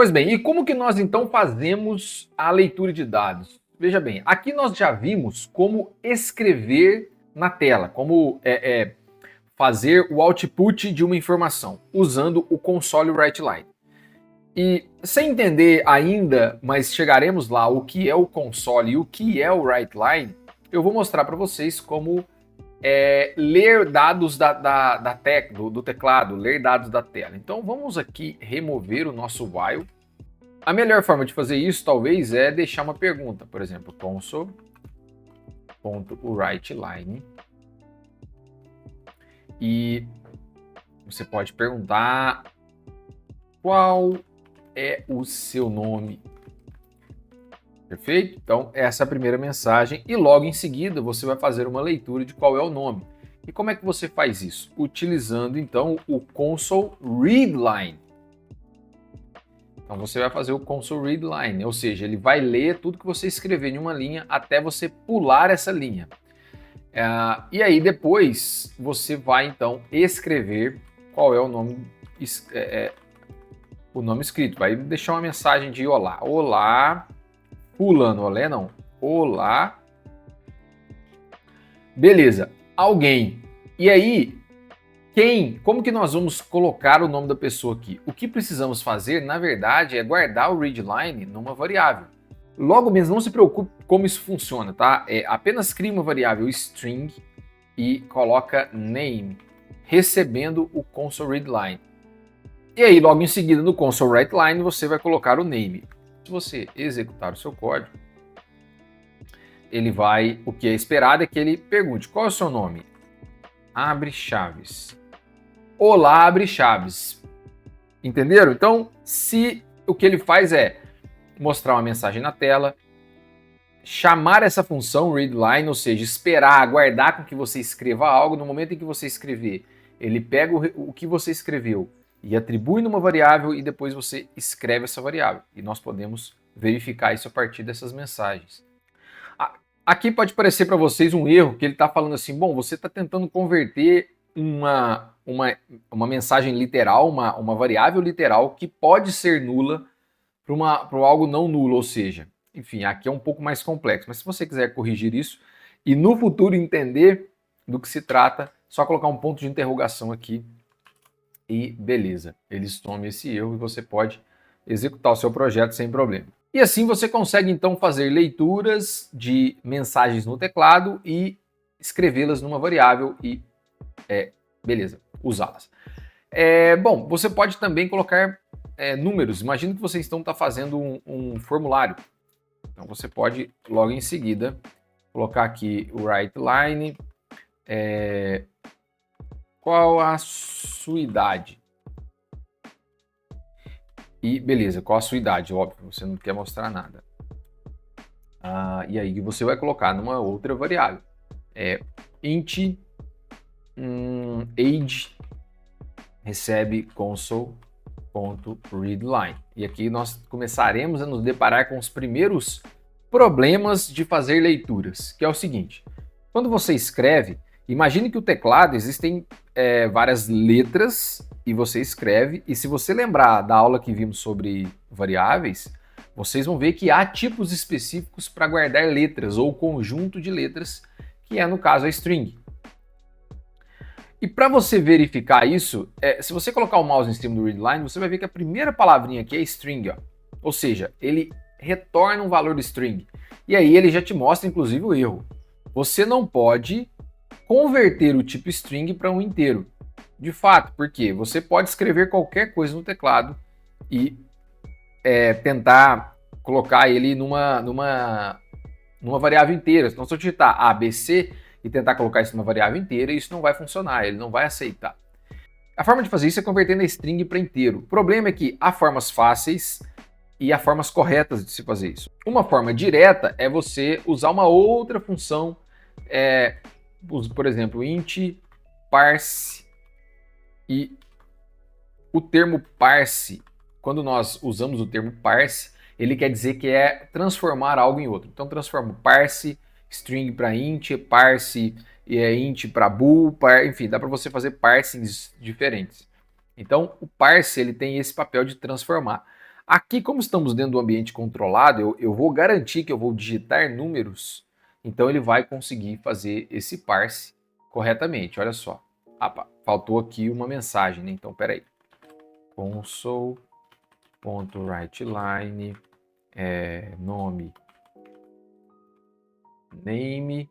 Pois bem, e como que nós então fazemos a leitura de dados? Veja bem, aqui nós já vimos como escrever na tela, como fazer o output de uma informação, usando o console write-line. E sem entender ainda, mas chegaremos lá, o que é o console e o que é o write-line, eu vou mostrar para vocês como ler dados do teclado, ler dados da tela. Então vamos aqui remover o nosso while. A melhor forma de fazer isso, talvez, é deixar uma pergunta. Por exemplo, console.writeLine. E você pode perguntar qual é o seu nome. Perfeito? Então, essa é a primeira mensagem. E logo em seguida, você vai fazer uma leitura de qual é o nome. E como é que você faz isso? Utilizando, então, o console readline. Então você vai fazer o console readline, ou seja, ele vai ler tudo que você escrever em uma linha até você pular essa linha. E aí depois você vai então escrever qual é o nome, o nome escrito. Vai deixar uma mensagem de olá. Olá, fulano, olé não. Olá. Beleza, alguém. E aí, como que nós vamos colocar o nome da pessoa aqui? O que precisamos fazer, na verdade, é guardar o readline numa variável. Logo mesmo, não se preocupe como isso funciona, tá? Apenas crie uma variável string e coloca name, recebendo o console readline. E aí, logo em seguida, no console writeline, você vai colocar o name. Se você executar o seu código, o que é esperado é que ele pergunte, qual é o seu nome? Abre chaves. Olá, abre chaves. Entenderam? Então, o que ele faz é mostrar uma mensagem na tela, chamar essa função readline, ou seja, esperar, aguardar com que você escreva algo. No momento em que você escrever, ele pega o que você escreveu e atribui numa variável e depois você escreve essa variável. E nós podemos verificar isso a partir dessas mensagens. Aqui pode parecer para vocês um erro, que ele está falando assim, bom, você está tentando converter uma mensagem literal, uma variável literal que pode ser nula para algo não nulo, ou seja, enfim, aqui é um pouco mais complexo, mas se você quiser corrigir isso e no futuro entender do que se trata, só colocar um ponto de interrogação aqui e beleza, eles tomam esse erro e você pode executar o seu projeto sem problema. E assim você consegue então fazer leituras de mensagens no teclado e escrevê-las numa variável e beleza, usá-las. Bom, você pode também colocar números. Imagina que você então está fazendo um formulário. Então você pode logo em seguida colocar aqui o writeline. Qual a sua idade? E beleza, qual a sua idade? Óbvio, você não quer mostrar nada. E aí você vai colocar numa outra variável. Int age recebe console.readline. E aqui nós começaremos a nos deparar com os primeiros problemas de fazer leituras, que é o seguinte. Quando você escreve, imagine que o teclado existem várias letras e você escreve, e se você lembrar da aula que vimos sobre variáveis, vocês vão ver que há tipos específicos para guardar letras ou conjunto de letras, que é no caso a string. E para você verificar isso, se você colocar o mouse em cima do readline, você vai ver que a primeira palavrinha aqui é string, ó. Ou seja, ele retorna um valor de string. E aí ele já te mostra inclusive o erro. Você não pode converter o tipo string para um inteiro. De fato, porque você pode escrever qualquer coisa no teclado e tentar colocar ele numa variável inteira. Então, se eu digitar ABC e tentar colocar isso numa variável inteira, isso não vai funcionar, ele não vai aceitar. A forma de fazer isso é convertendo a string para inteiro. O problema é que há formas fáceis e há formas corretas de se fazer isso. Uma forma direta é você usar uma outra função, por exemplo, int parse. E o termo parse, quando nós usamos o termo parse, ele quer dizer que é transformar algo em outro. Então transformo parse string para int, parse int para bool, enfim, dá para você fazer parsings diferentes. Então o parse ele tem esse papel de transformar. Aqui, como estamos dentro do ambiente controlado, eu vou garantir que eu vou digitar números, então ele vai conseguir fazer esse parse corretamente. Olha só. Faltou aqui uma mensagem, né? Então, peraí. Console.writeLine, nome, name.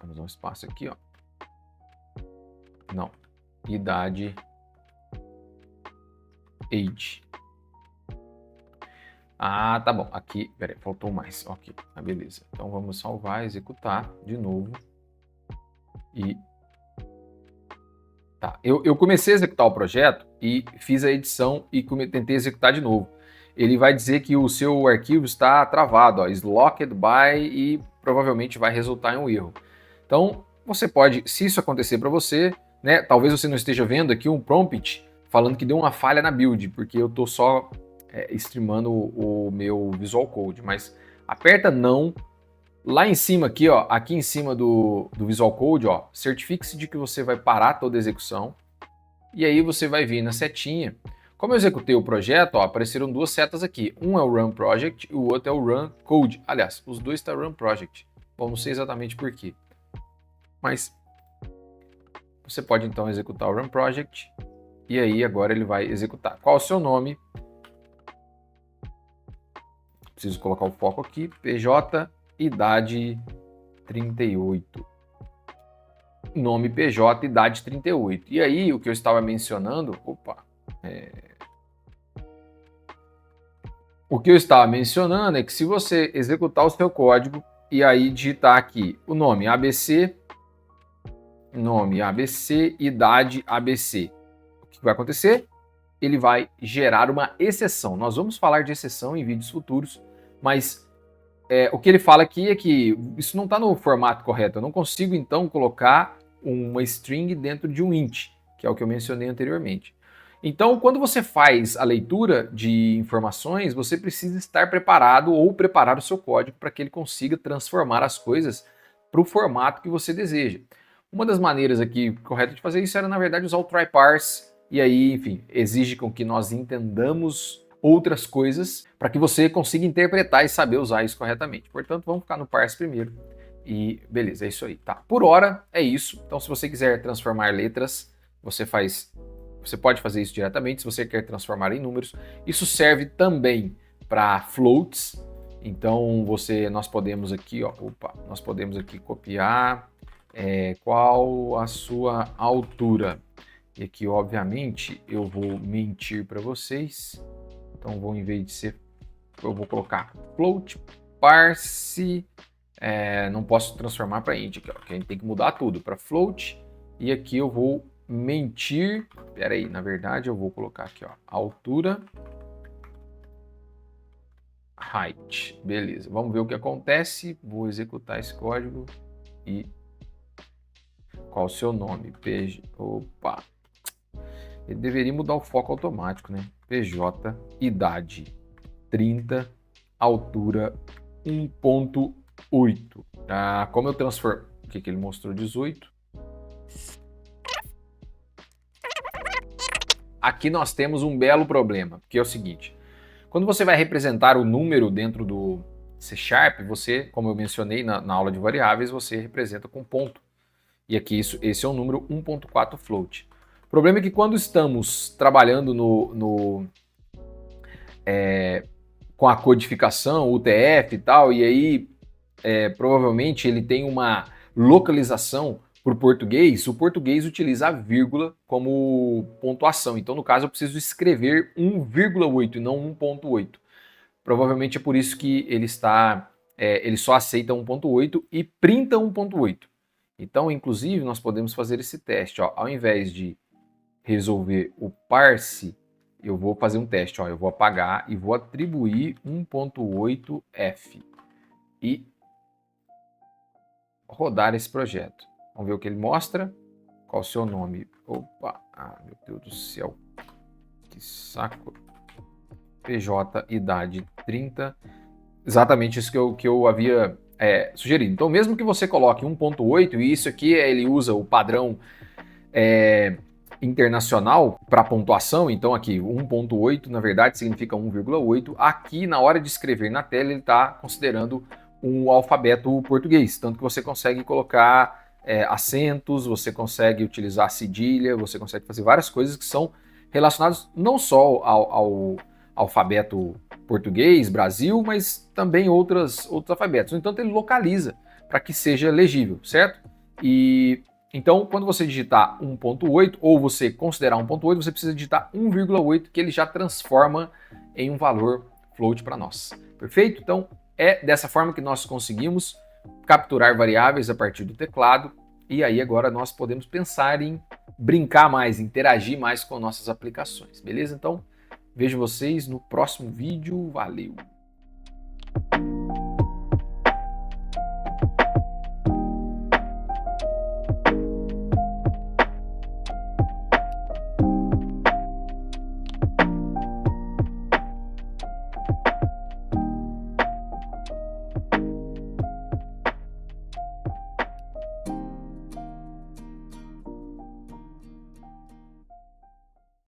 Vamos dar um espaço aqui, ó. Não. Idade, age. Tá bom. Aqui, peraí, faltou mais. Ok, beleza. Então vamos salvar, executar de novo. E tá. Eu comecei a executar o projeto e fiz a edição e tentei executar de novo. Ele vai dizer que o seu arquivo está travado, ó, is locked by, e provavelmente vai resultar em um erro. Então, você pode, se isso acontecer para você, né, talvez você não esteja vendo aqui um prompt falando que deu uma falha na build, porque eu estou só streamando o meu Visual Code, mas aperta não. Lá em cima aqui, ó, aqui em cima do Visual Code, ó, certifique-se de que você vai parar toda a execução. E aí você vai vir na setinha. Como eu executei o projeto, ó, apareceram duas setas aqui. Um é o Run Project e o outro é o Run Code. Aliás, os dois estão Run Project. Bom, não sei exatamente por quê. Mas você pode então executar o Run Project. E aí agora ele vai executar. Qual é o seu nome? Preciso colocar o foco aqui. PJ, idade 38. Nome PJ, idade 38. E aí, o que eu estava mencionando... O que eu estava mencionando é que se você executar o seu código e aí digitar aqui o nome ABC, idade ABC, o que vai acontecer? Ele vai gerar uma exceção. Nós vamos falar de exceção em vídeos futuros, mas o que ele fala aqui é que isso não está no formato correto. Eu não consigo, então, colocar uma string dentro de um int, que é o que eu mencionei anteriormente. Então, quando você faz a leitura de informações, você precisa estar preparado ou preparar o seu código para que ele consiga transformar as coisas para o formato que você deseja. Uma das maneiras aqui corretas de fazer isso era, na verdade, usar o try parse, e aí, enfim, exige com que nós entendamos outras coisas para que você consiga interpretar e saber usar isso corretamente. Portanto, vamos ficar no parse primeiro. E beleza, é isso aí, tá? Por hora é isso. Então, se você quiser transformar letras, você pode fazer isso diretamente. Se você quer transformar em números, isso serve também para floats. Então, nós podemos aqui, ó, nós podemos aqui copiar qual a sua altura. E aqui, obviamente, eu vou mentir para vocês. Então, eu vou colocar float parse. Não posso transformar para int aqui, ó, porque a gente tem que mudar tudo para float. E aqui eu vou mentir. Espera aí, na verdade eu vou colocar aqui, ó, altura, height. Beleza, vamos ver o que acontece. Vou executar esse código e qual o seu nome? Ele deveria mudar o foco automático, né? PJ, idade 30, altura 1.8. Como eu transformo... O que ele mostrou? 18. Aqui nós temos um belo problema, que é o seguinte. Quando você vai representar o número dentro do C#, você, como eu mencionei na aula de variáveis, você representa com ponto. E aqui esse é um número 1.4 float. O problema é que quando estamos trabalhando com a codificação, UTF e tal, e aí provavelmente ele tem uma localização por português, o português utiliza a vírgula como pontuação. Então, no caso, eu preciso escrever 1,8 e não 1.8. Provavelmente é por isso que ele só aceita 1.8 e printa 1.8. Então, inclusive, nós podemos fazer esse teste. Ó. Ao invés de resolver o parse, eu vou fazer um teste. Ó. Eu vou apagar e vou atribuir 1.8f e rodar esse projeto. Vamos ver o que ele mostra. Qual o seu nome? Meu Deus do céu. Que saco. PJ, idade 30. Exatamente isso que eu havia sugerido. Então, mesmo que você coloque 1.8, e isso aqui ele usa o padrão internacional para pontuação, então aqui 1.8 na verdade significa 1,8. Aqui na hora de escrever na tela ele está considerando um alfabeto português, tanto que você consegue colocar acentos, você consegue utilizar cedilha, você consegue fazer várias coisas que são relacionadas não só ao alfabeto português, Brasil, mas também outros alfabetos. No entanto, ele localiza para que seja legível, certo? E então, quando você digitar 1.8 ou você considerar 1.8, você precisa digitar 1,8, que ele já transforma em um valor float para nós. Perfeito? Então, é dessa forma que nós conseguimos capturar variáveis a partir do teclado, e aí agora nós podemos pensar em brincar mais, interagir mais com nossas aplicações, beleza? Então, vejo vocês no próximo vídeo. Valeu!